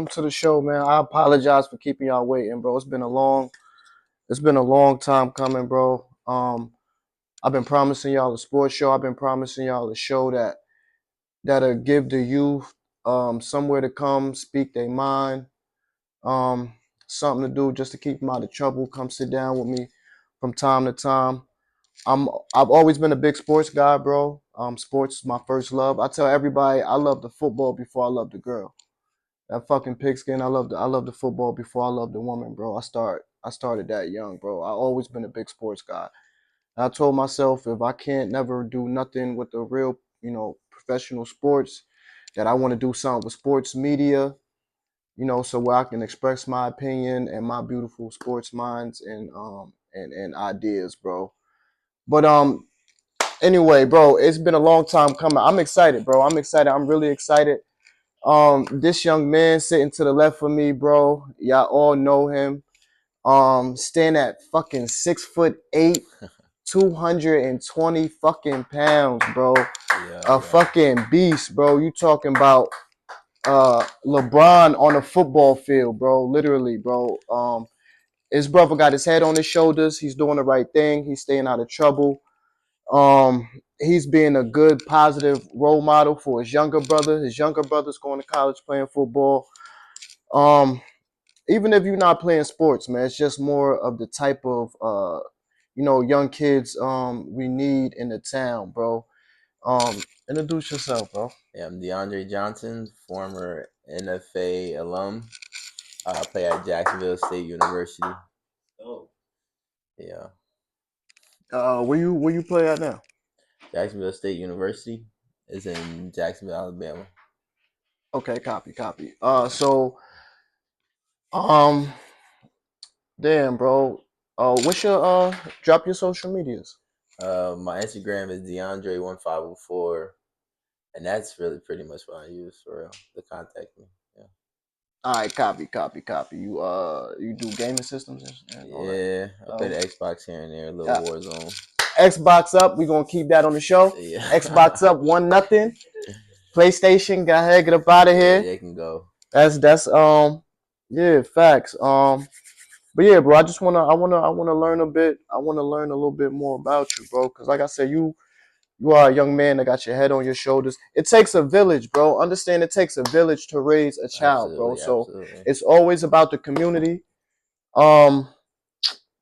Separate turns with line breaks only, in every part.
Welcome to the show, man. I apologize for keeping y'all waiting, bro. It's been a long time coming, bro. I've been promising y'all a sports show. I've been promising y'all a show that'll give the youth somewhere to come, speak their mind, um, something to do just to keep them out of trouble. Come sit down with me from time to time. I've always been a big sports guy, bro. Sports is my first love. I tell everybody I love the football before I love the girl. That fucking pigskin. I love the football before I love the woman, bro. I started that young, bro. I always been a big sports guy. And I told myself if I can't never do nothing with the real, professional sports, that I want to do something with sports media, so where I can express my opinion and my beautiful sports minds and ideas, bro. But anyway, bro, it's been a long time coming. I'm excited, bro. I'm excited. I'm really excited. This young man sitting to the left of me, bro. Y'all all know him. Stand at fucking 6'8", 220 fucking pounds, bro. A fucking beast, bro. You talking about LeBron on a football field, bro. Literally, bro. His brother got his head on his shoulders. He's doing the right thing. He's staying out of trouble. He's being a good, positive role model for his younger brother. His younger brother's going to college playing football. Um, Even if you're not playing sports, man, it's just more of the type of young kids we need in the town, bro. Introduce yourself, bro.
Yeah, I'm Deandre Johnson, former NFA alum. I play at Jacksonville State University. Oh. Yeah,
Where you play at now?
Jacksonville State University is in Jacksonville, Alabama.
Okay, copy. Um, damn, bro. What's your drop your social medias?
My Instagram is Deandre1504, and that's really pretty much what I use for real to contact me. Yeah,
All right, copy. You do gaming systems and all that.
yeah. I play the Xbox here and there, a little
Yeah.
Warzone.
Xbox up. We gonna keep that on the show.
Yeah,
Xbox up 1-0. PlayStation, go ahead, get up out of
yeah,
here.
they can go.
That's yeah, facts. But yeah, bro, I wanna learn a bit. I wanna learn a little bit more about you, bro. Cause like I said, you are a young man that got your head on your shoulders. It takes a village, bro. Understand it takes a village to raise a child, bro.
Absolutely,
So
absolutely.
it's always about the community. Um,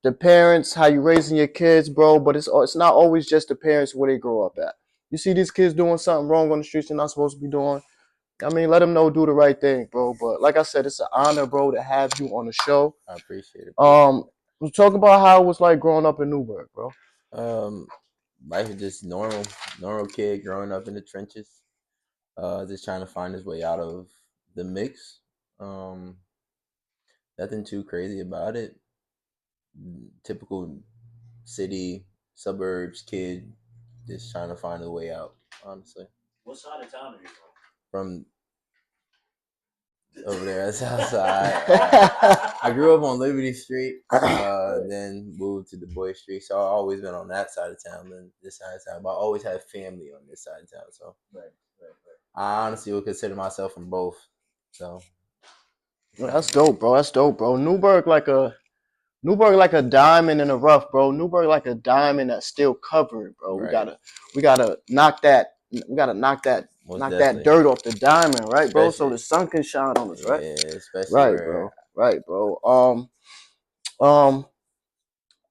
the parents, how you raising your kids, bro. But it's not always just the parents where they grow up at. You see these kids doing something wrong on the streets they're not supposed to be doing. I mean, let them know, do the right thing, bro. But like I said, it's an honor, bro, to have you on the show.
I appreciate it.
We'll talk about how it was like growing up in Newburgh, bro.
Um, Life is just normal kid growing up in the trenches. Just trying to find his way out of the mix. Um, Nothing too crazy about it. Typical city, suburbs kid, just trying to find a way out. Honestly,
What side of town are you
from over there, that's outside. I grew up on Liberty Street, then moved to Du Bois Street. So I've always been on that side of town than this side of town. But I always had family on this side of town. So
right.
I honestly would consider myself from both. So
That's dope, bro. That's dope, bro. Newburgh like a diamond in the rough, bro. Newburgh like a diamond that's still covered, bro. We
right,
gotta we gotta knock that we gotta
most
knock that
definitely,
dirt off the diamond, right, bro? So
especially
the sun can shine on us, right?
yeah, especially
Right,
where
bro. Right, bro. Um,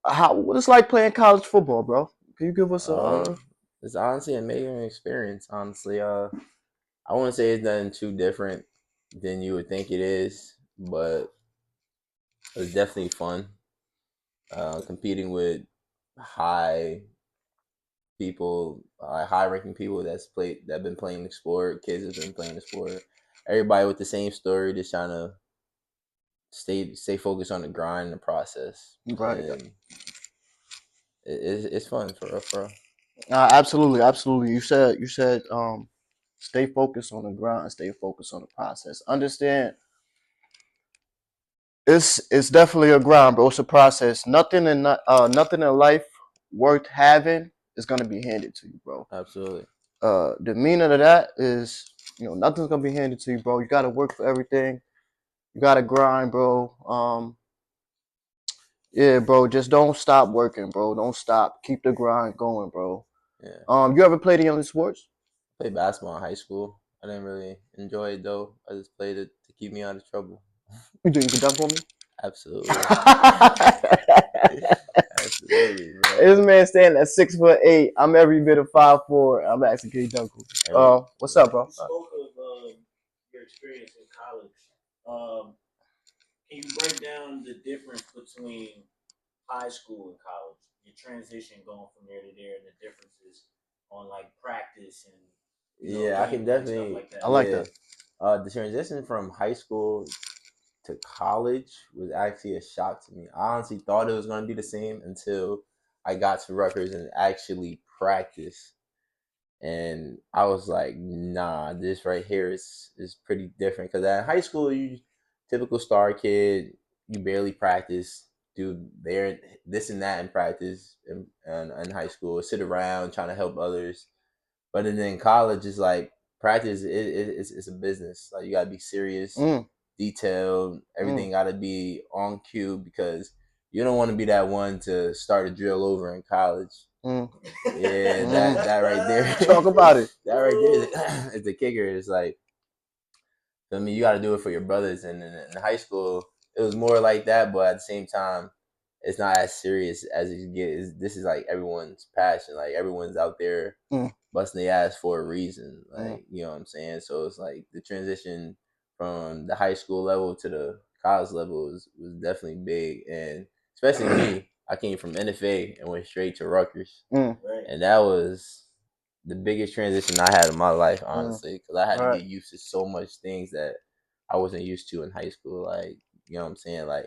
how what it's like playing college football, bro? Can you give us a
it's honestly an amazing experience. Honestly, I wouldn't say it's nothing too different than you would think it is, but it's definitely fun. Competing with high people, high ranking people that been playing the sport, kids have been playing the sport. Everybody with the same story, just trying to stay focused on the grind and the process,
right?
and it's fun for real, for real.
Absolutely. You said stay focused on the grind, stay focused on the process. Understand it's definitely a grind, bro. It's a process. Nothing in life worth having is gonna be handed to you, bro.
Absolutely.
The meaning of that is, nothing's gonna be handed to you, bro. You gotta work for everything. You gotta grind, bro. Yeah, bro. Just don't stop working, bro. Don't stop. Keep the grind going, bro.
Yeah.
You ever played any other sports?
Played basketball in high school. I didn't really enjoy it though. I just played it to keep me out of trouble.
You think you can dunk on me?
Absolutely. Absolutely, bro.
This man standing at 6'8". I'm every bit of 5'4". I'm asking, can you dunk on me? What's up, bro?
You spoke of your experience in college. Can you break down the difference between high school and college? Your transition going from there to there, and the differences on like practice and
Yeah, I can
gameplay stuff
definitely.
like that.
I like
Yeah,
that.
the transition from high school to college was actually a shock to me. I honestly thought it was going to be the same until I got to Rutgers and actually practiced. And I was like, nah, this right here is pretty different. Because at high school, you typical star kid, you barely practice, do there this and that in practice in high school, sit around trying to help others. But then in college, it's like practice. It's a business. Like you gotta be serious,
Mm,
detailed.
mm,
Everything gotta be on cue because you don't want to be that one to start a drill over in college.
mm,
Yeah,
mm.
that right there,
Talk about it.
that right there is the kicker. It's like, I mean, you got to do it for your brothers. And in high school, it was more like that, but at the same time, it's not as serious as you get. This is like everyone's passion. Like everyone's out there
Mm,
busting their ass for a reason.
mm,
Like you know what I'm saying. So it's like the transition from the high school level to the college level was definitely big, and especially me. I came from NFA and went straight to Rutgers,
mm,
Right.
and that was the biggest transition I had in my life,
mm.
honestly, because I had to
Right.
get used to so much things that I wasn't used to in high school. Like, you know what I'm saying? Like,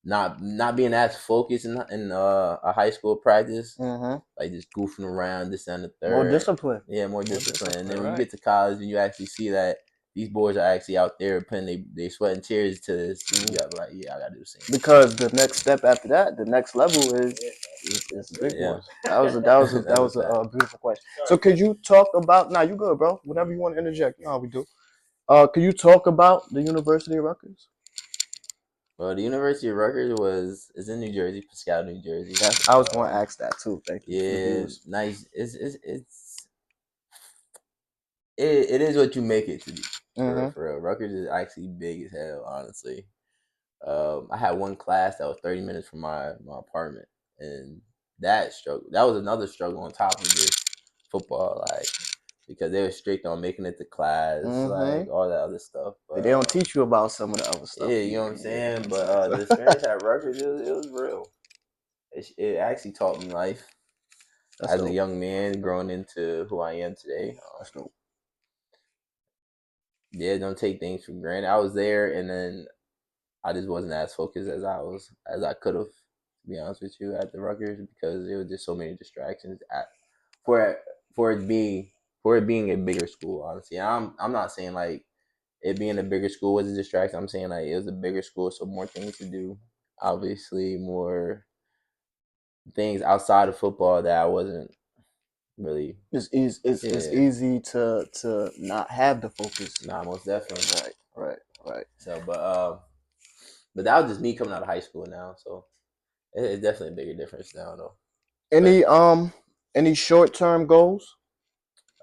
not being as focused in a high school practice,
Mm-hmm.
like just goofing around, this and the
More
third.
discipline.
Yeah, more
More
discipline. And then
discipline.
when you
Right.
get to college and you actually see that these boys are actually out there putting they sweat and tears to this, you
Mm.
gotta be like, yeah, I gotta do the same thing.
Because the next step after that, the next level is the big
Yeah,
one. That
that's a
was a,
fact.
beautiful question. So
Sorry,
could you talk about? Nah, you good, bro. Whenever you want to interject, you know how we do. Could you talk about the University of Rutgers?
Well, the University of Rutgers is in New Jersey, Pascal, New Jersey.
Yes, I was going to ask that too. Thank you for the
Yeah,
viewers.
nice. It is what you make it to be. For real,
Mm-hmm.
for real. Rutgers is actually big as hell, honestly. I had one class that was 30 minutes from my apartment, and that was another struggle on top of just football, like because they were strict on making it to class,
Mm-hmm.
like all that other stuff.
They
But
don't teach you about some of the other stuff.
yeah, you know what I'm saying. But the experience at Rutgers, it was real. It actually taught me life
That's
as a
dope.
young man growing into who I am today.
That's dope.
Yeah, don't take things for granted. I was there, and then I just wasn't as focused as I could have. To be honest with you, at the Rutgers because there was just so many distractions for it, for it being for it being a bigger school. Honestly, I'm not saying like it being a bigger school was a distraction. I'm saying like it was a bigger school, so more things to do. Obviously, more things outside of football that I wasn't really.
It's easy. It's
Yeah,
easy to not have the focus.
nah, most definitely.
Right. Right. Right.
So, but that was just me coming out of high school now. So it's definitely a bigger difference now, though.
Any
Especially,
any short term goals?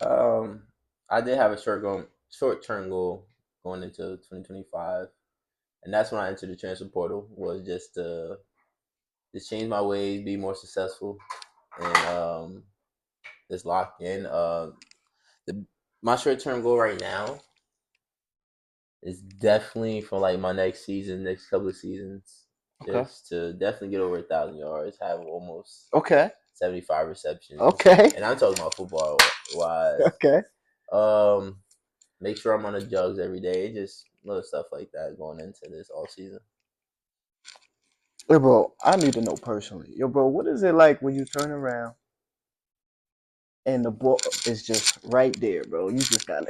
I did have a short term goal going into 2025, and that's when I entered the transfer portal. Was just to just change my ways, be more successful, and just lock in. The my short term goal right now is definitely for like my next season, next couple of seasons,
Okay.
just to definitely get over 1,000 yards, have almost
Okay.
75 receptions,
Okay.
and I'm talking about football wise.
Okay.
Um, make sure I'm on the jugs every day, just little stuff like that going into this all season.
Yo, bro, I need to know personally. Yo, bro, what is it like when you turn around and the ball is just right there, bro? You just gotta,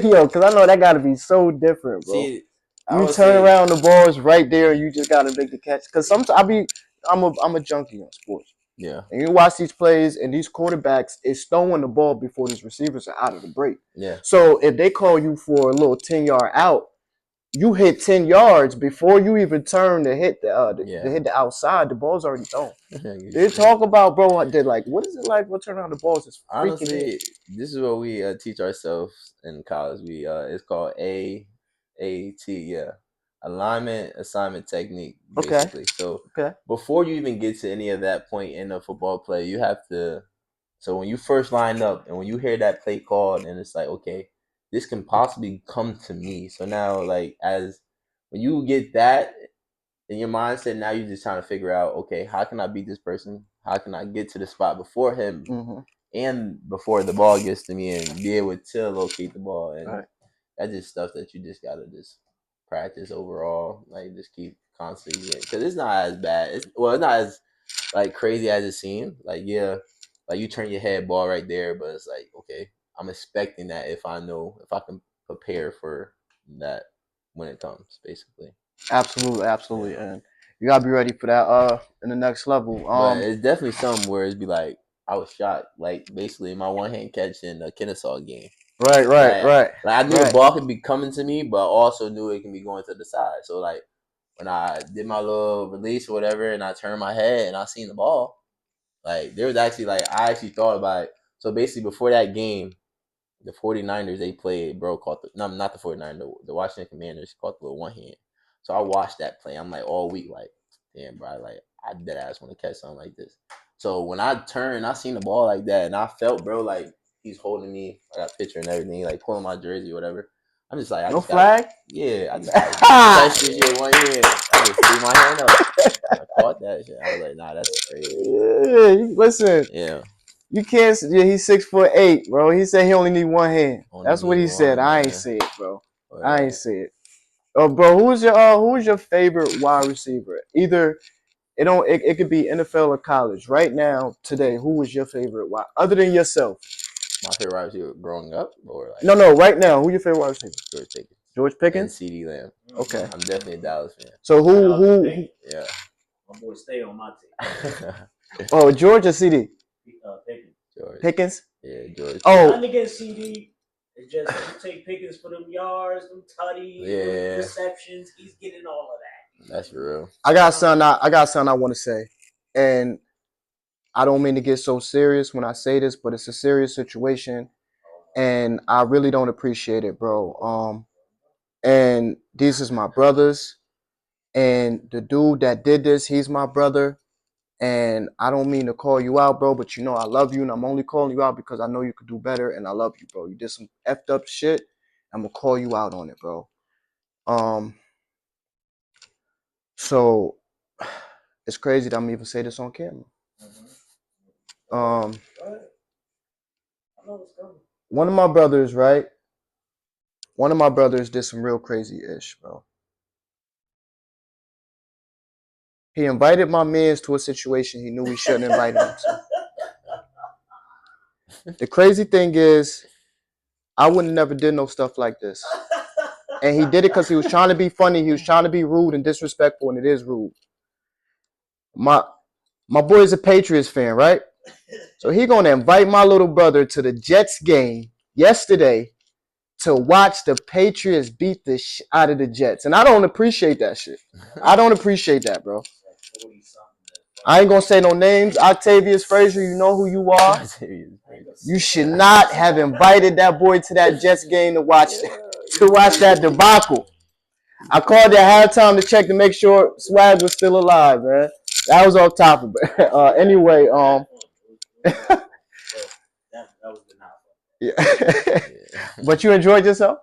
yo, because I know that gotta be so different, bro.
See, I
You
would
turn
say,
around, the ball is right there, and you just gotta make the catch. Because sometimes I'm a junkie on sports.
yeah,
And you watch these plays, and these quarterbacks is throwing the ball before these receivers are out of the break.
yeah,
So if they call you for a little 10-yard out, you hit 10 yards before you even turn to hit
Yeah.
hit the outside. The ball's already thrown.
You
They
see.
talk about, bro. They're like, what is it like? What turn around the balls is freaking
Honestly,
in.
this is what we teach ourselves in college. We it's called AAT, yeah, alignment assignment technique,
Okay.
basically. So
Okay.
before you even get to any of that point in a football play, you have to. So when you first line up and when you hear that play called, and it's like, okay, this can possibly come to me. So now, like, as when you get that in your mindset, now you're just trying to figure out, okay, how can I beat this person? How can I get to the spot before him
Mm-hmm.
and before the ball gets to me and be able to locate the ball?
All
And
right.
that's just stuff that you just gotta just practice overall. Like just keep constantly because it's not as bad. It's not as like crazy as it seems. Like yeah, like you turn your head ball right there, but it's like okay, I'm expecting that if I can prepare for that when it comes, basically.
Absolutely, absolutely,
Yeah.
and you gotta be ready for that. In the next level.
But it's definitely something where it'd be like I was shocked. Like basically my one hand catch in the Kennesaw game.
Right, right,
Like
right,
like I knew the
right.
ball could be coming to me, but I also knew it can be going to the side. So like when I did my little release or whatever and I turned my head and I seen the ball, like there was actually like I actually thought about it. So basically before that game, the 49ers they played, bro, caught the no, not the 49ers, the Washington Commanders caught the one hand. So I watched that play. I'm like all week, like, damn, bro, like I dead ass want to catch something like this. So when I turned, I seen the ball like that, and I felt, bro, like he's holding me. I got a picture and everything, like pulling my jersey or whatever. I'm just like, I
No
just gotta,
flag.
yeah, I just gotta catch this shit one hand. I just threw my hand up. I caught that shit. I was like, nah, that's crazy.
Yeah, listen,
Yeah,
you can't. Yeah, he's 6'8", bro. He said he only need one hand.
only
That's what
need
he said.
one,
I ain't
man.
say it, bro. I ain't
But
say it. Bro, who's your favorite wide receiver? Either it could be NFL or college. Right now, today, who is your favorite wide other than yourself?
my favorite wide receiver growing up, or like
No, right now, who your favorite wide receiver?
George Pickens
George
and
Pickens.
CD Lamb.
Okay.
I'm definitely a Dallas fan.
So
Yeah.
My boy stay on my team.
Oh, George or CD?
Pickens.
George.
Pickens.
Yeah, George.
Oh,
Nothing against CD. It's just you take Pickens for them yards, them tutties, them
Yeah,
receptions. He's getting all of that.
that's real.
I got something. I got something I want to say, and I don't mean to get so serious when I say this, but it's a serious situation, and I really don't appreciate it, bro. And these is my brothers, and the dude that did this, he's my brother, and I don't mean to call you out, bro, but you know I love you, and I'm only calling you out because I know you could do better, and I love you, bro. You did some effed up shit. I'm gonna call you out on it, bro. Um, so it's crazy that I'm even say this on camera. Um,
I know what's coming.
one of my brothers, right? One of my brothers did some real crazy ish, bro. He invited my mans to a situation he knew he shouldn't invite him to. The crazy thing is, I would have never did no stuff like this. And he did it because he was trying to be funny. He was trying to be rude and disrespectful, and it is rude. My boy is a Patriots fan, right? So he gonna invite my little brother to the Jets game yesterday to watch the Patriots beat the out of the Jets. And I don't appreciate that shit. I don't appreciate that, bro. I ain't gonna say no names. Octavius Frazier, you know who you are. You should not have invited that boy to that Jets game to watch that debacle. I called at halftime to check to make sure Swag was still alive, man. That was off topic. Anyway,
that was the not.
yeah. But you enjoyed yourself?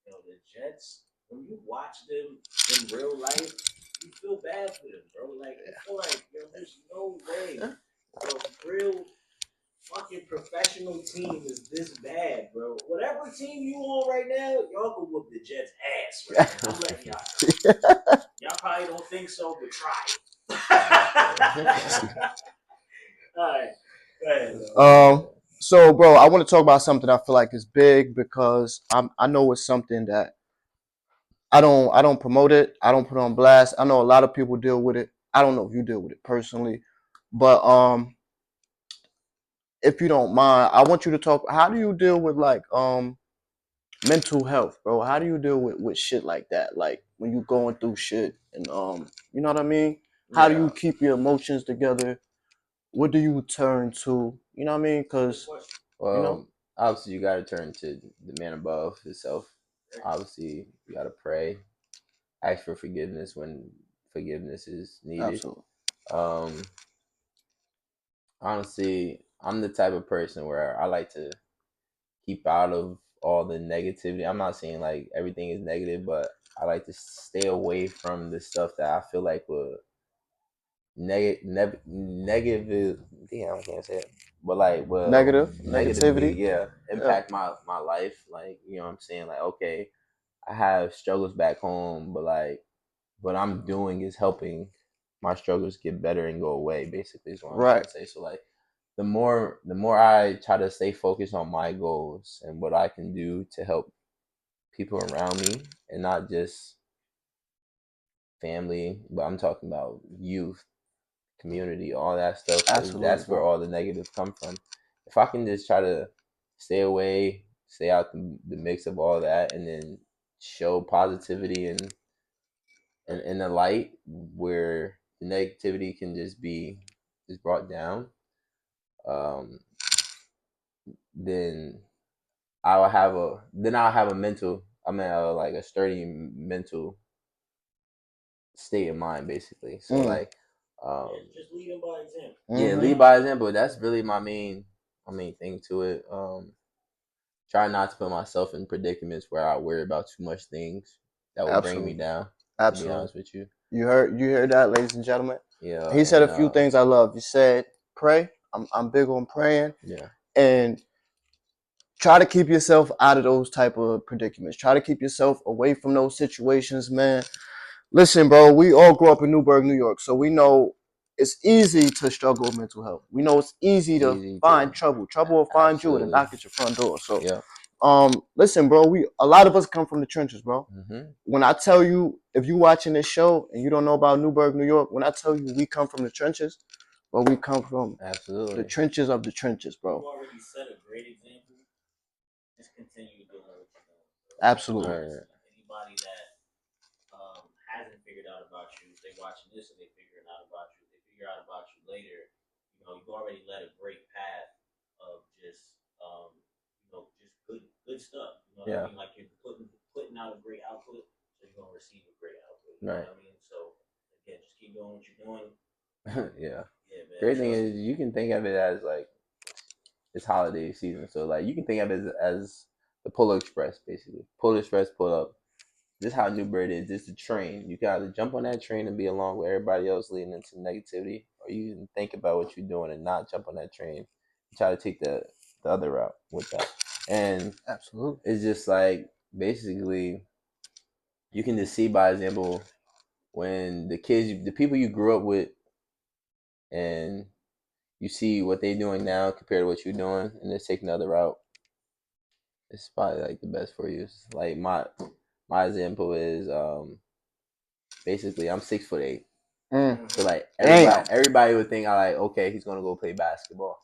The Jets, when you watch them in real life, you feel bad for them, bro. Like you feel like there's no way a real fucking professional team is this bad, bro. Whatever team you on right now, y'all can whoop the Jets ass right now. I'm letting y'all know. Y'all probably don't think so, but try. All right. Go ahead.
So bro, I want to talk about something I feel like is big because I know it's something that I don't promote it. I don't put it on blast. I know a lot of people deal with it. I don't know if you deal with it personally, but if you don't mind, I want you to talk. How do you deal with like mental health, bro. How do you deal with shit like that? Like when you going through shit and you know what I mean? How do you keep your emotions together? What do you turn to? You know what I mean? Because
Well,
you know,
obviously you got to turn to the man above himself. Obviously, you got to pray, ask for forgiveness when forgiveness is needed.
absolutely,
Honestly, I'm the type of person where I like to keep out of all the negativity. I'm not saying like everything is negative, but I like to stay away from the stuff that I feel like will negative. Damn, I can't say it. But like will negatively,
negativity.
yeah,
Yeah,
impact my life. Like you know what I'm saying. Like okay, I have struggles back home, but like what I'm doing is helping my struggles get better and go away. Basically, is what I'm trying
right.
to say. So like the more I try to stay focused on my goals and what I can do to help people around me and not just family, but I'm talking about youth, community, all that stuff, because
Absolutely,
that's where
bro.
all the negative come from. If I can just try to stay away, stay out the mix of all that, and then show positivity and in the light where the negativity can just be just brought down, um, then I'll have a mental, I mean, like a sturdy mental state of mind, basically. So
Mm.
like,
Just lead them by example.
yeah,
Mm-hmm.
lead by example. That's really my main thing to it. Try not to put myself in predicaments where I worry about too much things that will bring me
Absolutely,
down. To be
absolutely.
honest with you,
You heard that, ladies and gentlemen.
yeah,
He said
and
a few things I love. He said, "Pray." I'm big on praying
yeah,
and try to keep yourself out of those type of predicaments. Try to keep yourself away from those situations, man. Listen, bro, we all grew up in Newburgh, New York, so we know it's easy to struggle with mental health. We know it's easy
it's
to
easy
find
to
trouble. Trouble will find you and
absolutely,
knock at your front door. So,
yeah,
listen, bro, a lot of us come from the trenches, bro.
hmm,
When I tell you, if you watching this show and you don't know about Newburgh, New York, when I tell you we come from the trenches, well, we come from the
absolutely,
trenches of the trenches, bro.
You already set a great example. Just continue doing what you're doing.
Absolutely,
right,
Anybody that hasn't figured out about you, if they watching this and they figuring out about you, if they figure out about you later, you've already led a great path of just just good stuff. You know what I
yeah,
mean? Like you're putting out a great output, so you're gonna receive a great output. You know
right,
what I mean? So again, just keep doing what you're doing.
yeah.
Yeah, man.
Great thing
Trust
is
me.
you can think of it as like it's holiday season, so like you can think of it as the Polar Express, basically. Polar Express pull up. This is how Newbird is. This is the train. You can either jump on that train and be along with everybody else leading into negativity, or you can think about what you're doing and not jump on that train and try to take the other route with that. And
absolutely.
it's just like basically you can just see by example when the people you grew up with, and you see what they're doing now compared to what you're doing, and just take another route. It's probably like the best for you. It's like my example is basically I'm 6'8".
Mm.
So like
Damn,
everybody would think I like okay he's gonna go play basketball,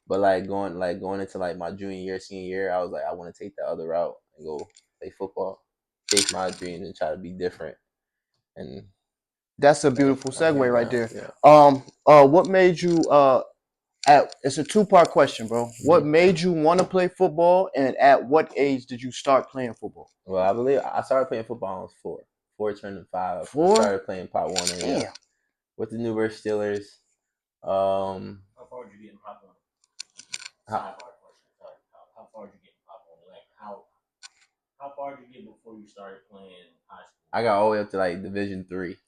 but going into like my junior year senior year I was like I want to take the other route and go play football, chase my dreams and try to be different and
that's a
like
beautiful
I think
segue right there.
yeah.
What made you it's a two-part question, bro. What
Mm-hmm.
made you want to play football, and at what age did you start playing football?
Well, I believe I started playing football when I was four turning five. I
4.
started playing Pop Warner, yeah,
Damn,
with the Newburgh Steelers.
How far did you get in pop on?
How,
Sidebar question. Sorry. How far did you get in pop on? Like how far did you get before you started playing high school?
I got all the way up to like Division 3.
Okay.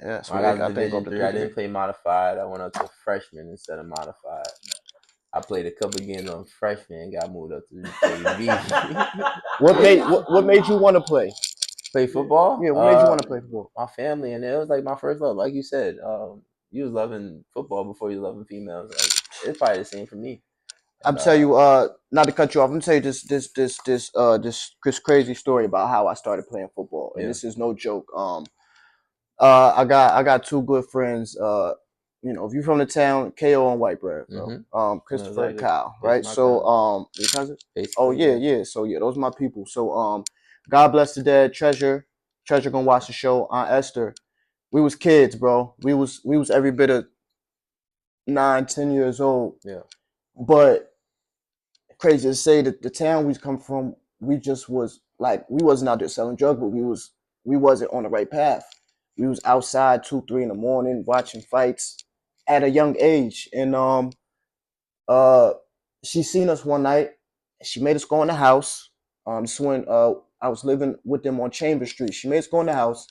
yeah,
When I
sweet.
got to
I think go up
Division
to
Three, I
3-3.
didn't play modified. I went up to freshman instead of modified. I played a couple games on freshman and got moved up to JV.
What made you want to play?
Play football?
Yeah, what made you want to play football?
My family, and it was like my first love. Like you said, you was loving football before you loving females. Like it's probably the same for me.
I'm
And
tell you, not to cut you off. I'm gonna tell you this crazy story about how I started playing football, and
yeah,
this is no joke. I got two good friends. if you're from the town, KO and White Bread, bro. Christopher and
Exactly.
Kyle,
Face
right?
my
So
cousins.
your cousin? Oh
Basically,
yeah, yeah. So yeah, those are my people. So God bless the dead, Treasure gonna watch the show. Aunt Esther. We was kids, bro. We was every bit of 9, 10 years old.
Yeah.
But crazy to say that the town we come from, we just was like we wasn't out there selling drugs, but we wasn't on the right path. We was outside 2, 3 in the morning watching fights at a young age. And uh she seen us one night and she made us go in the house. This is when I was living with them on Chambers Street. She made us go in the house.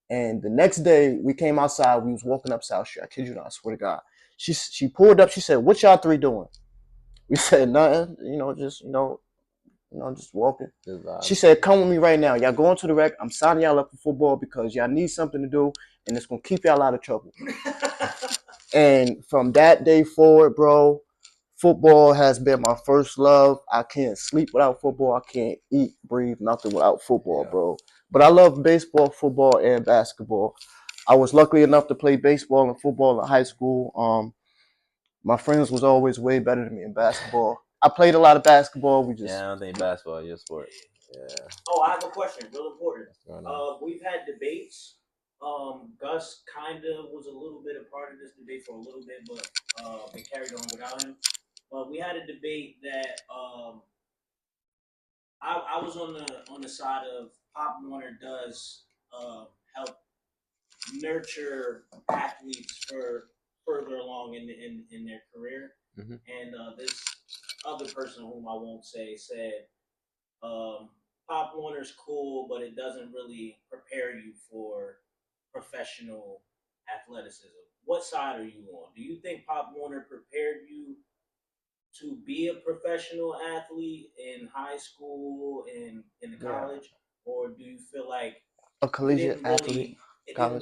And the next day we came outside, we was walking up South Street. I kid you not, I swear to God. She pulled up, she said, "What y'all three doing?" We said nothing, just walking. She said, "Come with me right now. Y'all going to the rec. I'm signing y'all up for football because y'all need something to do, and it's gonna keep y'all out of trouble." And from that day forward, bro, football has been my first love. I can't sleep without football. I can't eat, breathe, nothing without football, bro. But I love baseball, football, and basketball. I was lucky enough to play baseball and football in high school. My friends was always way better than me in basketball. I played a lot of basketball. I
don't think basketball is your sport. Yeah.
Oh, I have a question, real important. We've had debates. Gus kind of was a little bit a part of this debate for a little bit, but it carried on without him. But we had a debate that I was on the side of Pop Warner does help nurture athletes for further along in their career, and this other person whom I won't say said Pop Warner's cool, but it doesn't really prepare you for professional athleticism. What side are you on? Do you think Pop Warner prepared you to be a professional athlete in high school and in the college, or do you feel like
a collegiate athlete,
it
college.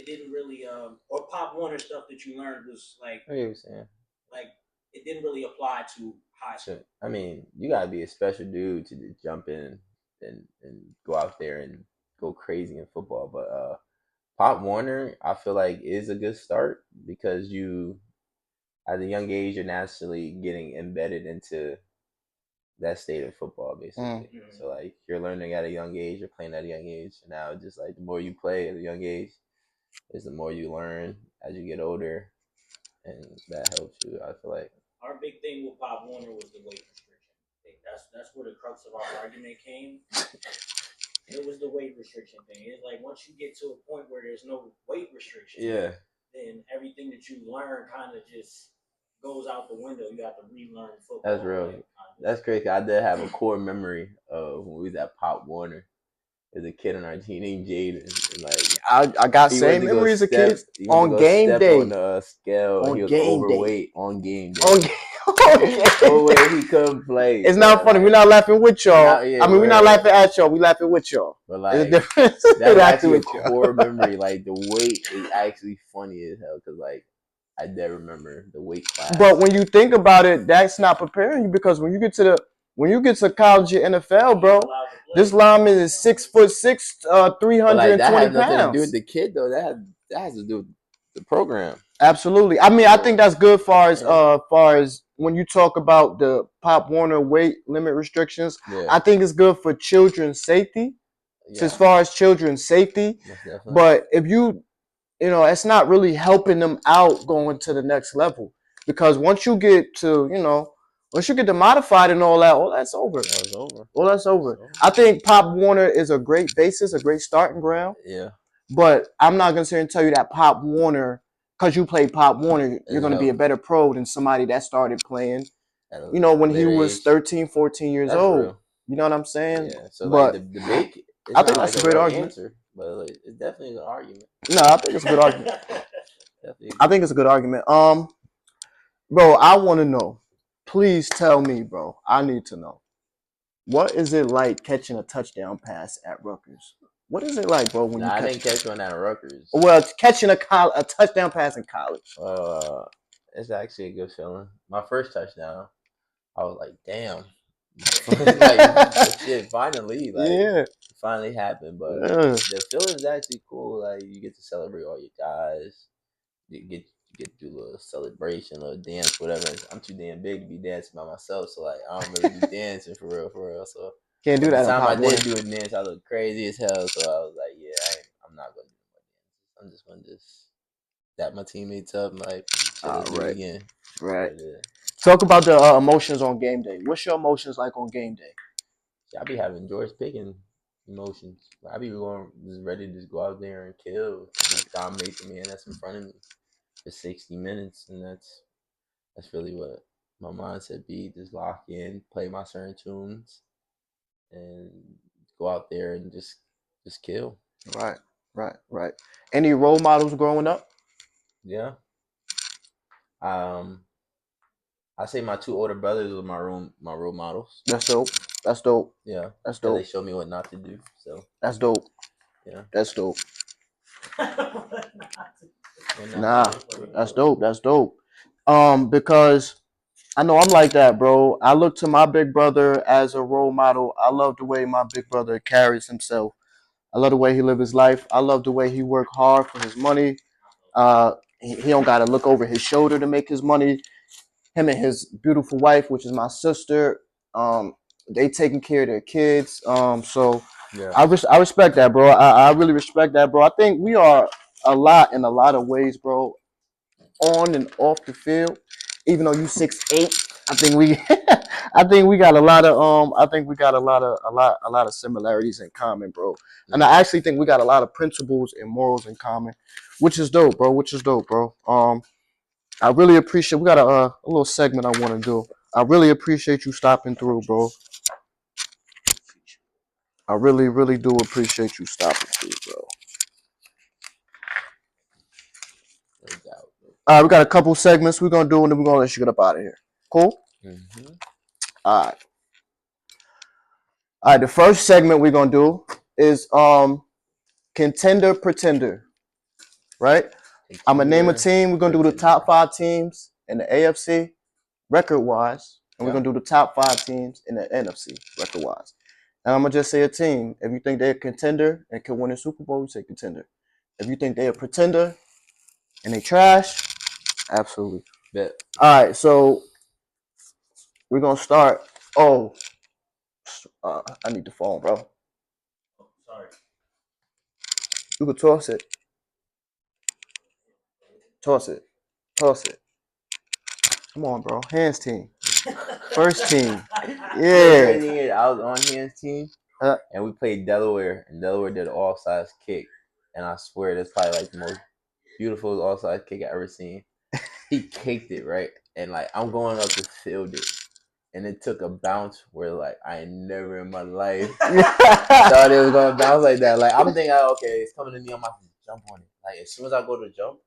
didn't really or Pop Warner stuff that you learned was like
I get what you're saying.
like it didn't really apply to high school?
I mean, you gotta be a special dude to just jump in and go out there and go crazy in football. But Pop Warner, I feel like is a good start because you, at a young age, you're naturally getting embedded into that state of football, basically. So like you're learning at a young age, you're playing at a young age. And now just like the more you play at a young age, is the more you learn as you get older, and that helps you. I feel like
our big thing with Pop Warner was the weight restriction thing. That's where the crux of our argument came. It was the weight restriction thing. It's like once you get to a point where there's no weight restriction, then everything that you learn kind of just goes out the window. You have to relearn football.
That's real. That's crazy. I did have a core memory of when we was at Pop Warner as a kid on our team named Jaden. And like
I got same memories of kids on game day.
On the scale,
on
he was
game
overweight
day.
on game day.
On game
day. He couldn't play.
It's not funny. We're not laughing with y'all. We're not laughing at y'all. We laughing with y'all.
But like,
there's a difference.
That's actually a core memory. Like the weight is actually funny as hell because like I did remember the weight class.
But when you think about it, that's not preparing you because when you get to college or NFL, bro, this lineman is 6'6", 320
like, that has nothing
pounds.
to do with the kid though. That has to do with the program.
Absolutely. I mean, I think that's good far as when you talk about the Pop Warner weight limit restrictions. I think it's good for children's safety. So as far as children's safety, but if it's not really helping them out going to the next level because once you get modified and all that's over. All that's over. I think Pop Warner is a great basis, a great starting ground.
Yeah.
But I'm not gonna sit and tell you that Pop Warner, because you play Pop Warner, you're gonna be a better pro than somebody that started playing, when he was 13, 14 years old. Real. You know what I'm saying?
Yeah. So like the debate,
I think that's a great argument.
Answer, but like, it's definitely an argument.
No, I think it's a good argument. I think it's a good argument. Bro, I want to know. Please tell me, bro. I need to know. What is it like catching a touchdown pass at Rutgers? What is it like, bro? When
I didn't catch one at Rutgers.
Well, catching a touchdown pass in college.
It's actually a good feeling. My first touchdown, I was like, damn. Like, shit, finally. Like, it finally happened. But the feeling is actually cool. Like, you get to celebrate all your guys. you get to do a little celebration, a little dance, whatever. I'm too damn big to be dancing by myself, so like I don't really be dancing for real. So,
Can't do
but the
that in
time I
Pop Warner.
did do a dance, I looked crazy as hell. So I was like, yeah, I'm not gonna do more dances. I'm just gonna dap my teammates up, and like, shit, let's do it
Right.
again.
Right.
But,
Talk about the emotions on game day. What's your emotions like on game day?
I be having George Pickens emotions. I be going just ready to just go out there and kill, just dominate the man that's in front of me for 60 minutes, and that's really what my mindset be. Just lock in, play my certain tunes, and go out there and just kill.
Right. Any role models growing up?
Yeah. Um, I say my two older brothers were my role models.
That's dope. That's dope.
Yeah.
That's
Yeah,
dope.
they showed me what not to do. So
That's dope.
yeah.
That's dope.
What not
Nah,
to do.
that's dope. That's dope. Because I know I'm like that, bro. I look to my big brother as a role model. I love the way my big brother carries himself. I love the way he live his life. I love the way he work hard for his money. He don't gotta look over his shoulder to make his money. Him and his beautiful wife, which is my sister, they taking care of their kids. So
Yeah.
I respect that, bro. I really respect that, bro. I think we are a lot in a lot of ways, bro, on and off the field. Even though you 6'8", I think we I think we got a lot of a lot of similarities in common, bro. And I actually think we got a lot of principles and morals in common, which is dope, bro. I really appreciate. We got a little segment I want to do. I really appreciate you stopping through, bro. I really, really do appreciate you stopping through, bro.
No doubt.
All right, we got a couple segments we're gonna do, and then we're gonna let you get up out of here. Cool.
Mm-hmm.
All right. All right. The first segment we're gonna do is contender pretender. Right. I'm gonna name a team. We're gonna do the top 5 teams in the AFC record wise, and we're gonna do the top 5 teams in the NFC record wise. And I'm gonna just say a team. If you think they're a contender and can win a Super Bowl, you say contender. If you think they're a pretender and they trash, absolutely.
Bet.
All right, so we're gonna start. Oh, I need the phone, bro.
Oh, sorry.
You could toss it. Toss it. Toss it. Come on, bro. Hands team. First team. Yeah.
Crazy is I was on his team and we played Delaware, and Delaware did an offsides kick, and I swear that's probably like the most beautiful offside kick I ever seen. He kicked it right, and like I'm going up to field it, and it took a bounce where like I never in my life thought it was gonna bounce like that. Like I'm thinking, okay, it's coming to me, I'm about to jump on it. Like as soon as I go to jump,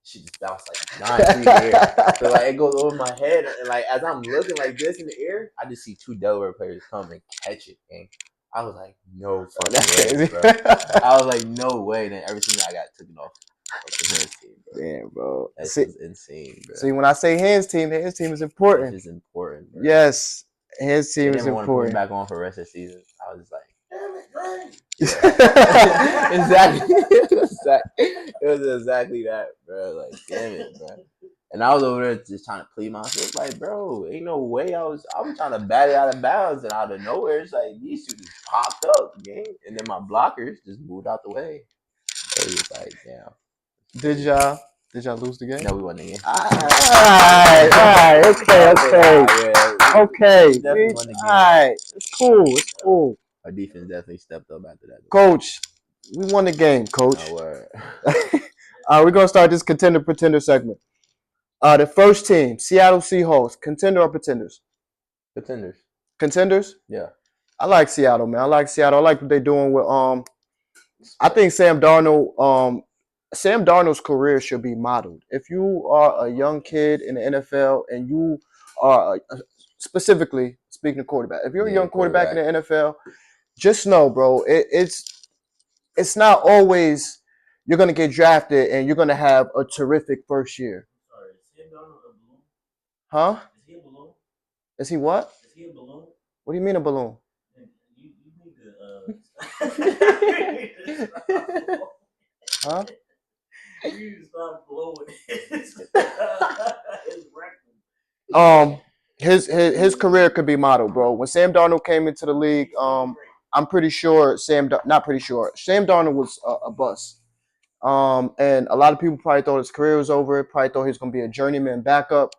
she just bounced like 9 feet in the air. So like it goes over my head, and like as I'm looking like this in the air, I just see 2 Delaware players come and catch it. And I was like, no fucking way, bro. I was like, no way. Then everything I got taken off the hands team, bro.
Damn, bro.
That shit was insane, bro.
See, when I say hands team is important.
It's just important, bro.
Yes, hands
They
team is
didn't want to put me
important.
back on for the rest of the season. I was just like,
Damn it, Greg.
yeah. Exactly. It was exactly that, bro. Like, damn it, bro. And I was over there just trying to plead myself, like, bro, ain't no way I'm trying to bat it out of bounds, and out of nowhere, it's like these two just popped up, gang. And then my blockers just moved out the way. It was like, damn.
Did y'all lose the game?
No, we won the game.
All right, okay.
Definitely won the game.
All right, it's cool.
Our defense definitely stepped up after that.
Coach, we won the game, coach.
No word.
We're gonna start this contender pretender segment. The first team, Seattle Seahawks, contender or pretenders?
Contenders.
Contenders?
Yeah.
I like Seattle, man. I like what they're doing with I think Sam Darnold's career should be modeled. If you are a young kid in the NFL and you are specifically speaking of quarterback, if you're a young quarterback in the NFL, just know, bro, it's not always you're gonna get drafted and you're gonna have a terrific first year.
Sorry, is Sam Darnold a balloon?
Huh?
Is he a balloon?
Is he what?
Is he a balloon?
What do you mean a balloon?
You need to
Huh?
You need to stop blowing.
um, his career could be modeled, bro. When Sam Darnold came into the league, I'm pretty sure not pretty sure. Sam Darnold was a bust. And a lot of people probably thought his career was over. Probably thought he was going to be a journeyman backup.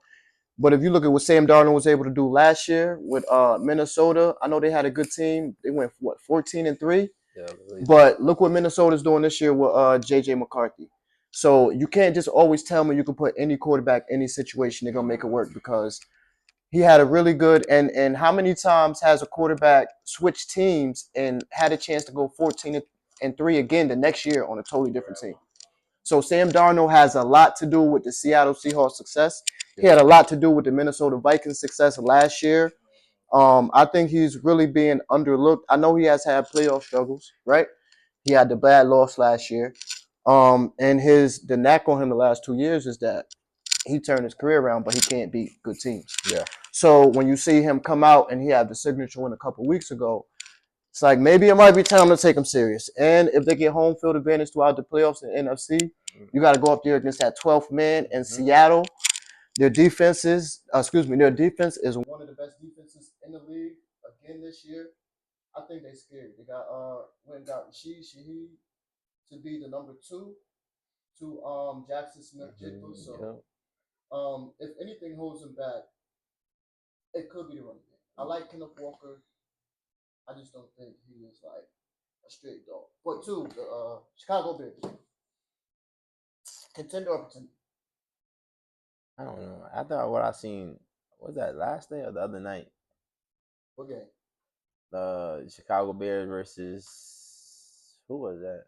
But if you look at what Sam Darnold was able to do last year with Minnesota, I know they had a good team. They went 14-3.
Yeah,
But look what Minnesota's doing this year with JJ McCarthy. So you can't just always tell me you can put any quarterback, any situation, they're gonna make it work because he had a really good and how many times has a quarterback switched teams and had a chance to go 14-3 again the next year on a totally different team? So Sam Darnold has a lot to do with the Seattle Seahawks success. He had a lot to do with the Minnesota Vikings success last year. I think he's really being underlooked. I know he has had playoff struggles, right? He had the bad loss last year. And the knack on him the last 2 years is that he turned his career around, but he can't beat good teams.
Yeah.
So when you see him come out and he had the signature win a couple weeks ago, it's like maybe it might be time to take him serious. And if they get home field advantage throughout the playoffs in NFC, you got to go up there against that 12th man in Seattle. Their defense is one of the best defenses in the league again this year. I think they scared. They got Rashid Shaheed to be the number 2 to Jackson Smith-Jigba. So if anything holds him back, it could be the running game. I like Kenneth Walker. I just don't think he is like a straight dog. But two, the Chicago Bears, contender or pretender?
I don't know. I thought what I seen was that last day or the other night.
What game?
The Chicago Bears versus who was that?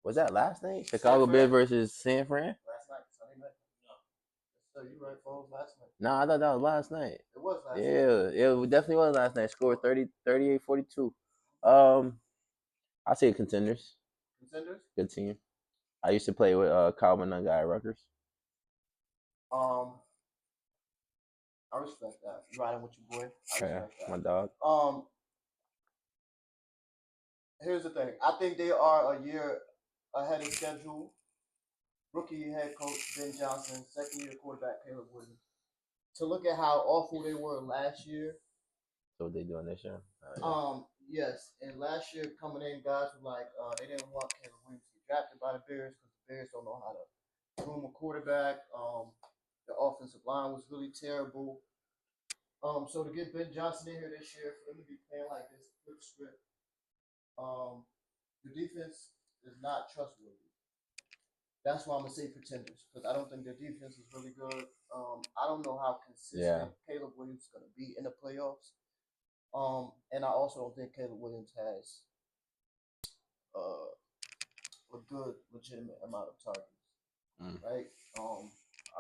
Was that last night? Chicago Bears versus San Fran?
Last night, Sunday night. No. So you right, folks, last night.
No, I thought that was last night.
It was last night.
Yeah, it definitely was last night. Scored 38-42. I say contenders.
Contenders?
Good team. I used to play with Kyle Manunga at Rutgers.
I respect that. You riding with your boy. I respect that.
My dog.
Here's the thing. I think they are a year ahead of schedule. Rookie head coach Ben Johnson, second year quarterback Caleb Williams. To look at how awful they were last year.
So what they doing this year?
Yes, and last year coming in, guys were like, they didn't want Caleb Williams to get drafted by the Bears because the Bears don't know how to groom a quarterback. The offensive line was really terrible. So to get Ben Johnson in here this year, for them to be playing like this, flip script, the defense is not trustworthy. That's why I'm gonna say pretenders because I don't think their defense is really good. I don't know how consistent Caleb Williams is gonna be in the playoffs. And I also don't think Caleb Williams has a good, legitimate amount of targets. Right? I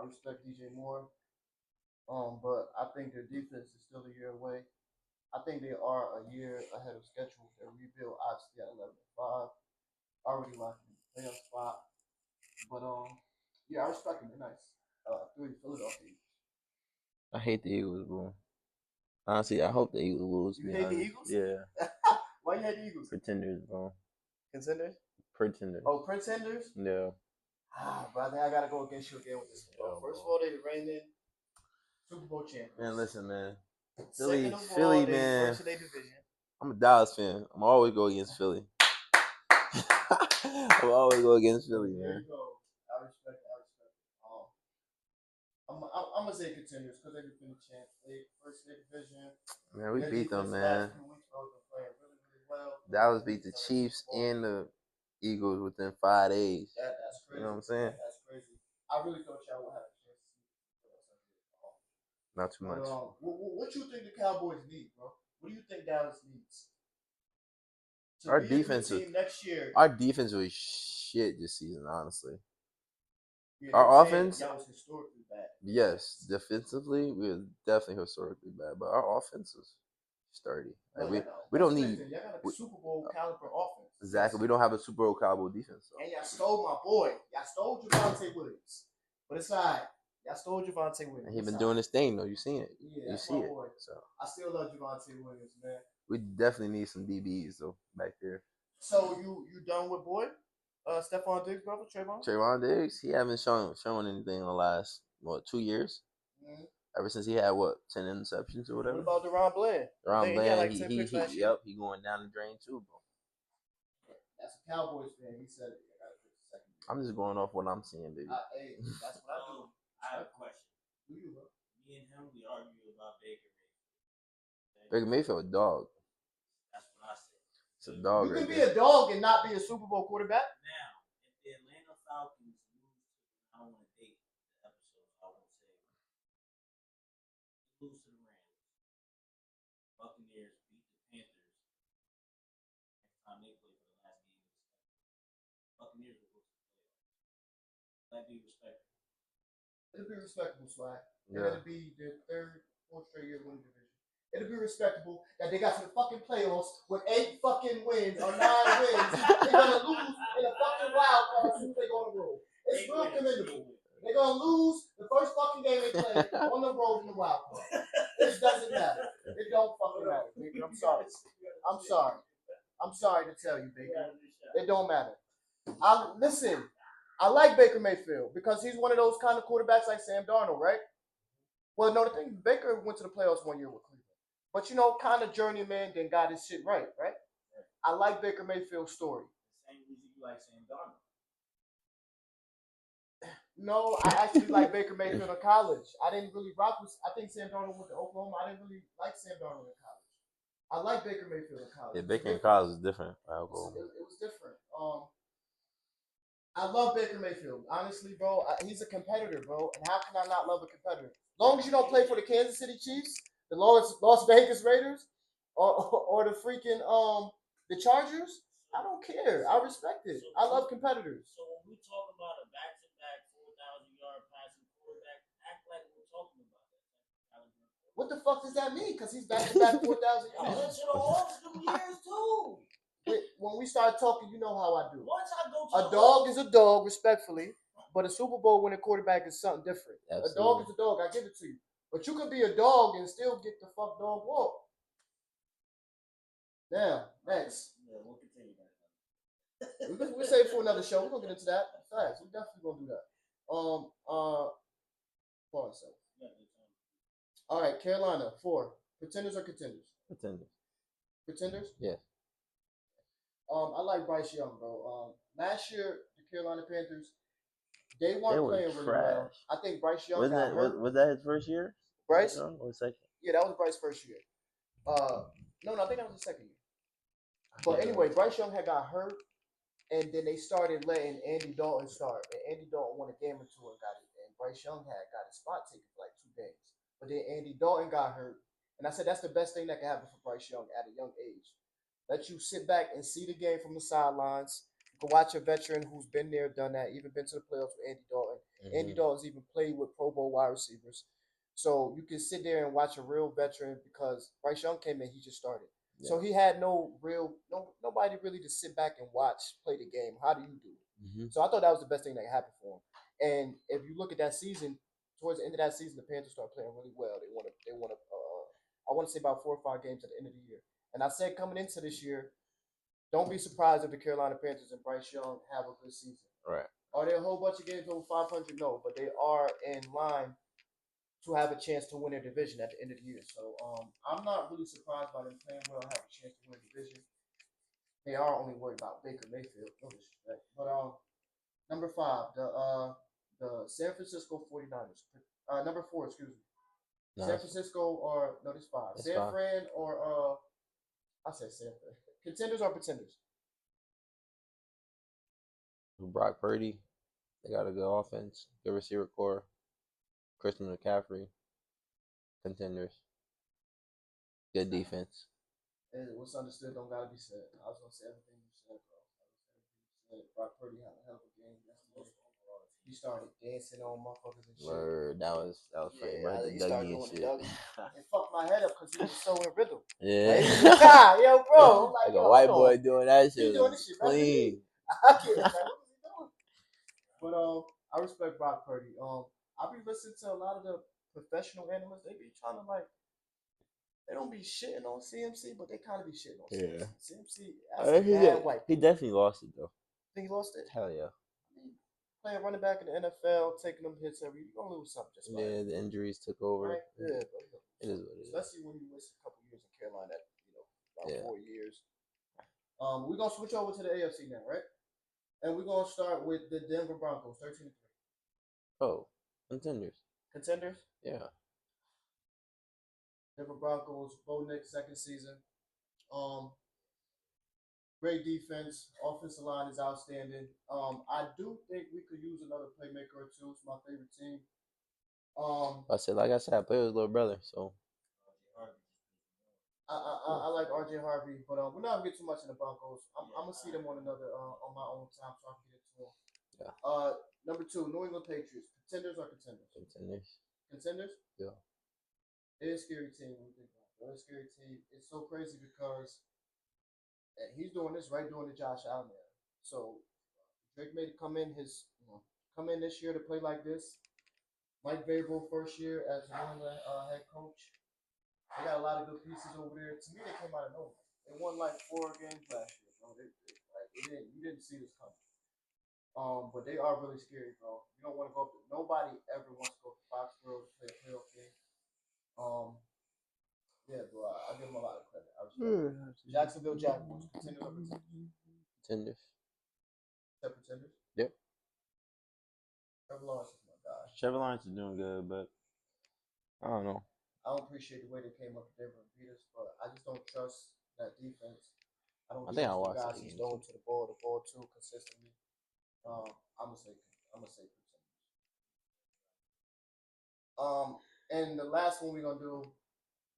respect DJ Moore. But I think their defense is still a year away. I think they are a year ahead of schedule. Their rebuild obviously at 11-5, already locked in the playoff spot. But yeah, I respect them. They're nice. 3 Philadelphia.
I hate the Eagles, bro. Honestly, I hope the Eagles lose.
You hate the Eagles?
Yeah.
Why you hate the Eagles?
Pretenders, bro.
Contenders?
Pretenders.
Oh, pretenders?
Yeah.
Brother, I gotta go against you again with this one. First of all, they the reigning Super Bowl champions.
Man, listen, man.
Second of
Philly,
all, they
man.
first in their division.
I'm a Dallas fan. I'm always go against Philly. I'm always go against Philly, man.
There you go. I respect it. I'm gonna say contenders because they defend the champs. They first in their division.
Man, we beat them, man.
Last few weeks, been playing really, really well.
Dallas beat the Chiefs and the Eagles within 5 days.
That's crazy.
You know what I'm saying?
That's crazy. I really thought y'all would have a chance to see.
Not too much.
What you think the Cowboys need, bro? What do you think Dallas needs?
Our defense was shit this season, honestly. Yeah, our offense,
y'all was historically bad.
Yes, defensively we were definitely historically bad, but our offense was sturdy. Like we don't need
y'all got a Super Bowl caliber offense.
Exactly, we don't have a Super Bowl caliber defense.
And y'all stole my boy. Y'all stole Javonte Williams, but it's alright. Y'all stole Javonte Williams.
And he been doing his thing though. You seen it.
Yeah,
you see it.
Boy. So I still love Javonte Williams, man.
We definitely need some DBs though back there.
So you done with boy? Stephon Diggs, brother, Trayvon?
Trayvon Diggs, he haven't shown anything in the last 2 years. Ever since he had 10 interceptions or
What
whatever.
about DeRon Bland?
Ron
He had
Bland,
like 10 picks last year.
yep, he going down the drain too, bro.
That's a Cowboys fan. He said it. I gotta pick the second.
I'm just going off what I'm seeing, baby.
Hey, that's what I do.
I have a question.
Who you, bro?
Me and him, we argue about Baker Mayfield.
Baker Mayfield, a dog.
That's what I said.
It's a dog.
You can
right
be
there.
a dog and not be a Super Bowl quarterback.
Now, if the Atlanta Falcons lose, I don't want to date the episode, so I won't say it. Lose to the Rams. Buccaneers beat the Panthers. Next time they play for the last game of the season. Buccaneers will go to the playoffs. That'd be respectful.
It'll be respectable, Swag. And
Yeah.
it'll be their third, fourth straight year winning division. It'll be respectable that they got to the fucking playoffs with 8 fucking wins or 9 wins. They're gonna lose in a fucking wild card as soon as they go on the road. It's real commendable. They're gonna lose the first fucking game they play on the road in the wild card. It doesn't matter. It don't fucking matter, Baker. I'm sorry. I'm sorry. I'm sorry to tell you, Baker. It don't matter. Listen. I like Baker Mayfield because he's one of those kind of quarterbacks like Sam Darnold, right? Well, no, the thing, Baker went to the playoffs 1 year with Cleveland. But, kind of journeyman, then got his shit right? I like Baker Mayfield's story.
The same reason you like Sam Darnold.
No, I actually like Baker Mayfield in college. I didn't really rock with, I think Sam Darnold went to Oklahoma. I didn't really like Sam Darnold in college. I like Baker Mayfield in college.
Yeah, Baker in college is different.
It was different. I love Baker Mayfield. Honestly, bro, he's a competitor, bro. And how can I not love a competitor? As long as you don't play for the Kansas City Chiefs, the Las Vegas Raiders, or the freaking the Chargers, I don't care. I respect it. I love competitors.
So when we talk about a back-to-back 4,000-yard passing quarterback, act like we're talking about that.
What the fuck does that mean? Because he's back-to-back 4,000 yards.
That should have all them years too.
When we start talking, you know how I do.
Once I go to
a dog is a dog, respectfully, but a Super Bowl winning quarterback is something different.
Absolutely.
A dog is a dog. I give it to you. But you could be a dog and still get the fuck dog walk. Now, next.
Yeah, we'll continue that.
We'll save it for another show. We're gonna get into that. Facts. We're definitely gonna do that. Hold on a second. All right, Carolina 4. Pretenders or contenders? Pretenders?
Yeah.
I like Bryce Young, bro. Last year, the Carolina Panthers, they weren't
They were
playing really
trash.
well. I think Bryce Young
Wasn't
got
that
hurt.
was that his first year?
Bryce?
Or second?
Yeah, that was Bryce's first year. No, I think that was the second year. But anyway, Bryce Young had got hurt, and then they started letting Andy Dalton start. And Andy Dalton won a game or two and got it. And Bryce Young had got his spot taken for like 2 games. But then Andy Dalton got hurt. And I said that's the best thing that can happen for Bryce Young at a young age. Let you sit back and see the game from the sidelines. You can watch a veteran who's been there, done that, even been to the playoffs with Andy Dalton. Mm-hmm. Andy Dalton's even played with Pro Bowl wide receivers. So you can sit there and watch a real veteran because Bryce Young came in, he just started. Yeah. So he had nobody really to sit back and watch, play the game. How do you do it? Mm-hmm. So I thought that was the best thing that happened for him. And if you look at that season, towards the end of that season, the Panthers started playing really well. They won I want to say about 4 or 5 games at the end of the year. And I said coming into this year, don't be surprised if the Carolina Panthers and Bryce Young have a good season.
Right.
Are there a whole bunch of games over 500? No, but they are in line to have a chance to win their division at the end of the year. So I'm not really surprised by them playing well and have a chance to win the division. They are only worried about Baker Mayfield, no disrespect. But number 5, the San Francisco 49ers. Number 4, excuse me. No, San Francisco or no, this 5. San Fran or I said San Fran. Contenders or pretenders?
Brock Purdy. They got a good offense, good receiver core. Christian McCaffrey. Contenders. Good defense.
And what's understood don't gotta be said. I was gonna say everything you said, bro. Brock Purdy had a hell of a game yesterday. He started dancing on motherfuckers and shit.
Word, that was funny.
Yeah, he started doing the Dougie. It fucked my head up because he was so in rhythm.
Yeah.
Like, yo, bro.
Like a white boy doing that shit.
He doing this shit
clean.
I can't. Like, what is he doing? But I respect Brock Purdy. I be listening to a lot of the professional analysts. They be trying to they don't be shitting on CMC, but they kind of be shitting on CMC. CMC, that's a bad white.
He definitely lost it though.
Think he lost it?
Hell yeah.
playing running back in the NFL, taking them hits every. You're gonna lose something just
Yeah, the injuries took over.
right? Yeah, but
It is what it is.
especially when you miss a couple years in Carolina, about
Yeah.
4 years. We're gonna switch over to the AFC now, right? And we're gonna start with the Denver Broncos, 13-3.
Oh, contenders.
Contenders.
Yeah.
Denver Broncos, Bo Nix, second season. Great defense. Offensive line is outstanding. I do think we could use another playmaker or two. It's my favorite team.
Like I said, I play with his little brother, so
I like RJ Harvey, but we're not gonna get too much in the Broncos. I'm gonna see them on another on my own time, so I can get into them.
Yeah.
Number 2, New England Patriots. Contenders or contenders?
contenders.
Contenders?
Yeah.
It is a scary team when you think about it. It's a scary team. It's so crazy because he's doing this right during the Josh Allen era. So Drake made it come in come in this year to play like this. Mike Vrabel first year as New England head coach. They got a lot of good pieces over there. To me, they came out of nowhere. They won like 4 games last year, bro. You didn't see this coming. But they are really scary, bro. You don't want to go up to nobody ever wants to go to Foxborough to play a playoff game. Yeah, bro. I give them a lot of credit. Jacksonville Jaguars, contenders or pretenders?
Contenders.
They're pretenders.
Yep.
Trevor Lawrence is my guy.
Trevor Lawrence is doing good, but I don't know.
I don't appreciate the way they came up to Denver and beat us, but I just don't trust that defense. I don't trust the guys he's throwing to the ball too consistently. I'm gonna say pretenders. And the last one we're gonna do,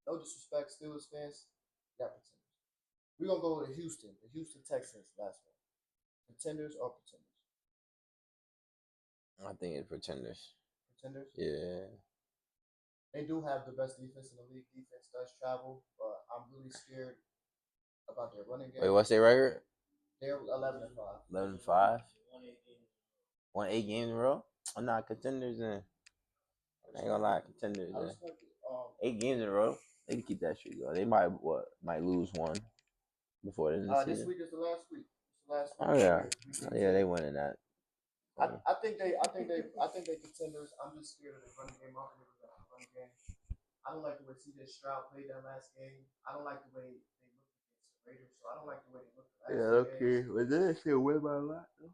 no disrespect, Steelers fans, yeah, pretenders. We're gonna go to Houston, the Houston Texans, last one. Contenders or pretenders?
I think it's pretenders.
Pretenders?
Yeah.
They do have the best defense in the league. Defense does travel, but I'm really scared about their running game.
Wait, what's their record?
They're 11-5.
11-5. Won 8 games in a row. I'm not contenders then. I ain't gonna lie, contenders then. 8 games in a row. They can keep that streak going. They might lose one before the end of the season.
This week is the last week. It's the last week.
Oh yeah, yeah, they winning that.
I think they contenders. I'm just scared of the running game. Running game. I don't like the way C.J. Stroud played that last game. I don't like the way they looked against the Raiders. So I don't like the way they looked the last game.
But they still win by a lot though.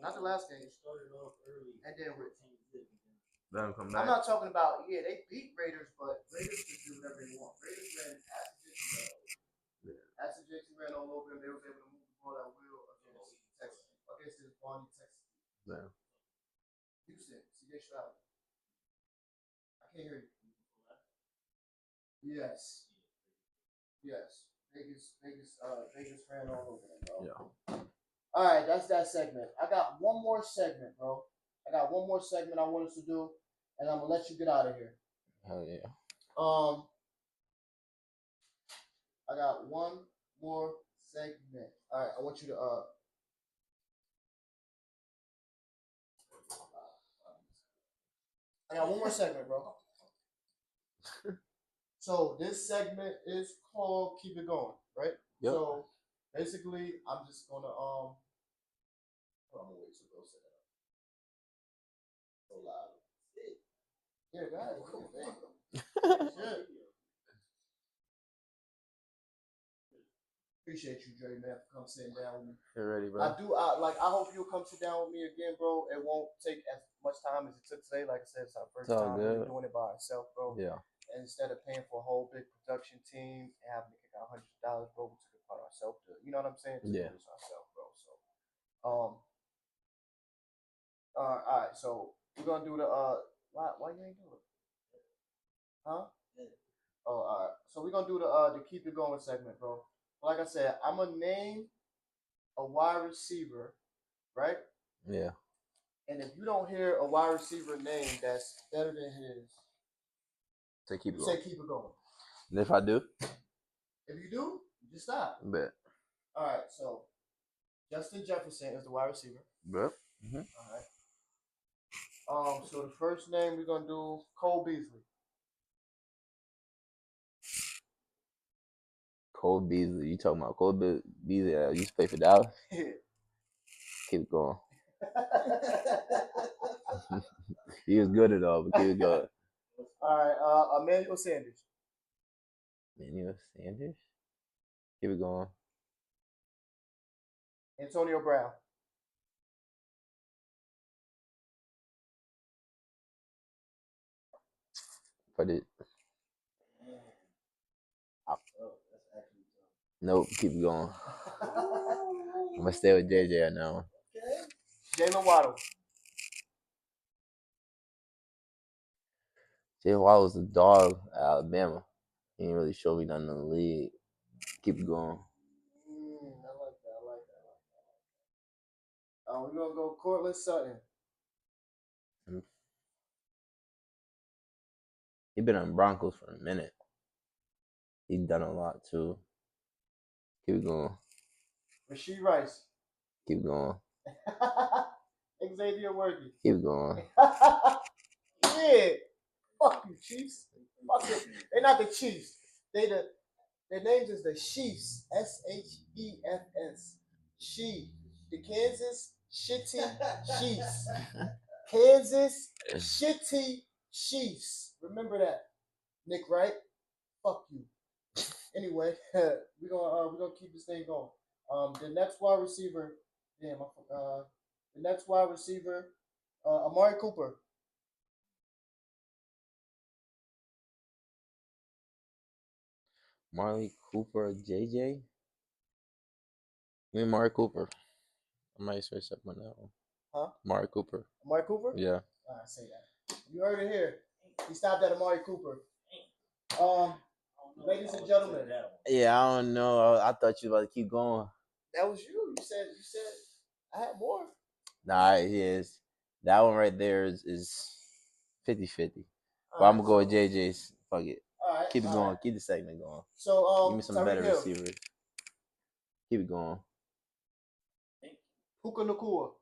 Not the last game. Started off early. And then
Let them come back.
I'm not talking about they beat Raiders, but Raiders just do whatever they want. Raiders ran Ashton Jackson ran all over them. They was able to move the ball at will against Texas, against this Bonnie Texas.
Yeah.
Houston, C.J. Stroud. I can't hear you. Yes. Vegas ran all over them, bro.
Yeah.
All right, that's that segment. I got one more segment, bro. I want us to do, and I'm gonna let you get out of here.
Hell yeah.
I got one more segment. All right, I want you to I got one more segment, bro. So this segment is called "Keep It Going," right?
Yep.
So basically, I'm just gonna hold on, I'm gonna wait till Bill set it up. So loud. Yeah, guys, cool. There you go. Shit. Appreciate you, Dre, man, for coming sitting down with me.
You're ready, bro.
I hope you'll come sit down with me again, bro. It won't take as much time as it took today. Like I said, it's our first time really doing it by ourselves, bro.
Yeah. And
instead of paying for a whole big production team and having to kick out $100, bro, we took it upon ourselves to, you know what I'm saying? To do this ourselves, bro. So, all right. So we're gonna do the why you ain't do it? Huh? Oh, all right. So we're gonna do the keep it going segment, bro. Like I said, I'm gonna name a wide receiver, right?
Yeah.
And if you don't hear a wide receiver name that's better than his,
say keep it going.
Say keep it going.
And if I do?
If you do, just stop.
Bet.
All right. So Justin Jefferson is the wide receiver.
Yep. Mm-hmm.
All right. So the first name we're gonna do Cole Beasley.
Cole Beasley. You talking about Cole Beasley used to play for Dallas?
Yeah.
Keep going. He was good at all, but keep it going.
All right, Emmanuel Sanders.
Emmanuel Sanders. Keep it going.
Antonio Brown.
But it.
Oh, that's actually tough.
Nope. Keep going. I'm gonna stay with JJ on that one.
Okay. Jalen Waddle.
Jay Waddle was a dog at Alabama. He didn't really show me nothing in the league. Keep it going.
I like that. I like that. We're gonna go Cortland Sutton.
He been on Broncos for a minute. He's done a lot too. Keep it going.
Rasheed Rice.
Keep going.
Xavier Worthy.
Keep going.
Yeah. Fuck you, Chiefs. Fuck it. They're not the Chiefs. Their names is the Chiefs. Shefs. She. The Kansas Shitty Chiefs. Kansas Shitty Chiefs. Remember that, Nick Wright. Fuck you. Anyway, we're gonna keep this thing going. The next wide receiver, Amari Cooper.
Marley Cooper, JJ. Me, Marley Cooper. I might switch up on that one.
Huh?
Marley Cooper.
Amari Cooper?
Yeah.
I say that. You heard it here. He stopped at Amari Cooper. Ladies and gentlemen.
Yeah, I don't know. I thought you was about to keep going.
That was you. You said I had more.
Nah, he is. That one right there is 50-50. But I'm gonna go with JJ's. Fuck it.
All right.
Keep it going.
Right.
Keep the segment going.
So
give me some
Tyreek
better
Hill.
receivers. Keep it going.
Puka Nakua.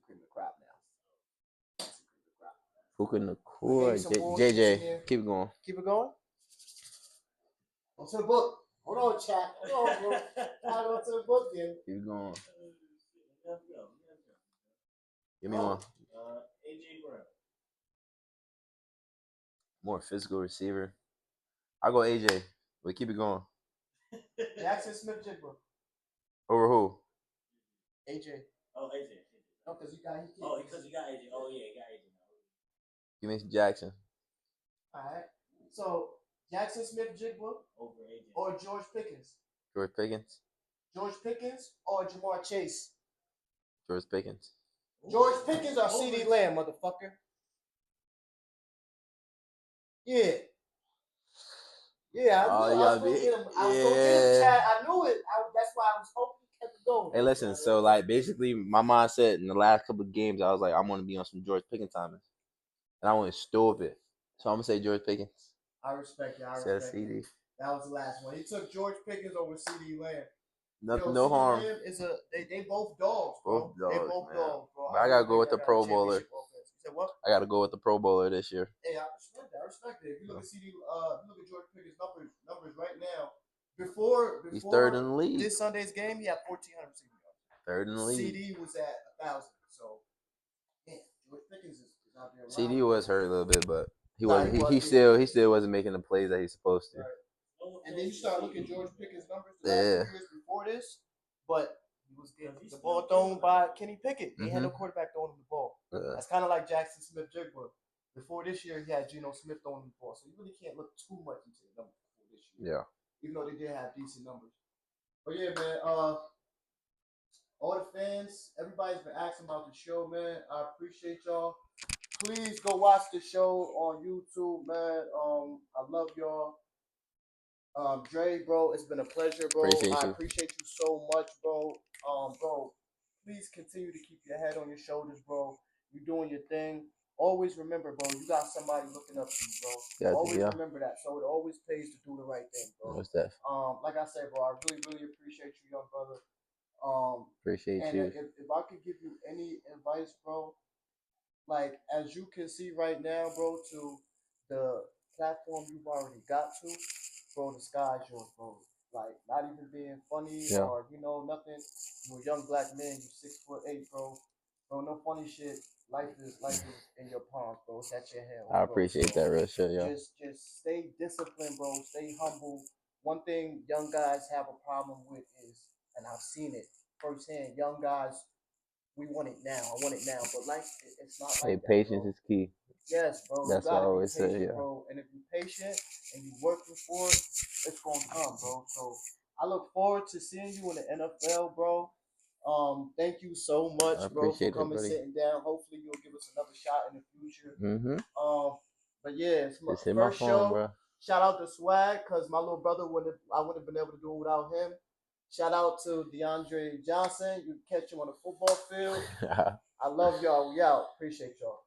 Cream of the crop now.
Puka
We
Nakua.
gave you some bullshit in
JJ.
there.
Keep it going.
Keep it going. Go to the book. Hold on, chat. Hold on, bro. I'll go to the book then.
Keep it going.
Let's go.
Give me one.
AJ Brown.
More physical receiver. I'll go AJ. But keep it going.
Jackson Smith-Jigba.
Over who?
AJ.
Oh, AJ.
No, because you got AJ.
Oh, because you got AJ. Oh, yeah, you got AJ.
Give me Jackson.
All right. So Jackson Smith-Jigba
Over AJ.
or George Pickens.
George Pickens.
George Pickens or Jamar Chase.
George Pickens.
George Pickens or CD Lamb, motherfucker. Yeah. Yeah, I was gonna get him. I was gonna get him, Chad. I knew it. That's why I was hoping he kept it going.
Hey, listen. So, like, basically, my mindset in the last couple of games, I was like, I'm gonna be on some George Pickens timers, and I went stupid. So I'm gonna say George Pickens.
I respect it.
Said CD.
That was the last one. He took George Pickens over CD Lamb.
No harm.
CD Lamb is they both dogs, bro. They both
man.
dogs, bro.
But I gotta go with the Pro Bowler.
You said what?
I gotta go with the Pro Bowler this year.
Hey, I respect it. If you look at George Pickens' numbers right now. Before
He's third in the league.
This Sunday's game, he had 1,400 receiving yards.
Third in the league.
CD was at 1,000. So, man, George Pickens is out there.
CD was hurt a little bit, but he still wasn't making the plays that he's supposed to.
Right. And then you start looking at George Pickens' numbers the last 2 years before this, but he was getting the ball thrown by Kenny Pickett. He had no quarterback throwing him the ball. That's kind of like Jackson Smith-Jigba. Before this year, he had Geno Smith throwing him the ball. So you really can't look too much into the numbers before this year.
Yeah.
Even though they did have decent numbers. But yeah, man, all the fans, everybody's been asking about the show, man. I appreciate y'all. Please go watch the show on YouTube, man. I love y'all. Dre, bro, it's been a pleasure, bro. I appreciate you so much, bro. Bro, please continue to keep your head on your shoulders, bro. You're doing your thing. Always remember, bro, you got somebody looking up to you, bro. Always remember that. So it always pays to do the right thing, bro.
What's that?
Like I said, bro, I really, really appreciate you, young brother.
Appreciate you.
If I could give you any advice, bro, like as you can see right now, bro, to the platform you've already got to, bro, the sky's yours, bro. like not even being funny
Yeah.
or nothing. You're a young black man. You 6'8", bro. Bro, no funny shit. Life is in your palms, bro. It's at your hand,
I
bro.
appreciate that real shit, yo.
Just stay disciplined, bro. Stay humble. One thing young guys have a problem with is, and I've seen it firsthand. Young guys, we want it now. I want it now, but it's not
Hey,
like that,
patience
bro.
is key.
Yes, bro. You
That's what I
gotta be
always say,
patient,
yeah.
bro. And if you're patient and you're working for it, it's gonna come, bro. So I look forward to seeing you in the NFL, bro. Thank you so
I
much, bro, for
appreciate it,
coming,
buddy.
sitting down. Hopefully, you'll give us another shot in the future.
Mm-hmm.
But yeah, it's my
Just hit my
first
phone,
show.
bro.
Shout out to Swag, cause my little brother I wouldn't have been able to do it without him. Shout out to Deandre Johnson. You can catch him on the football field. I love y'all. We out. Appreciate y'all.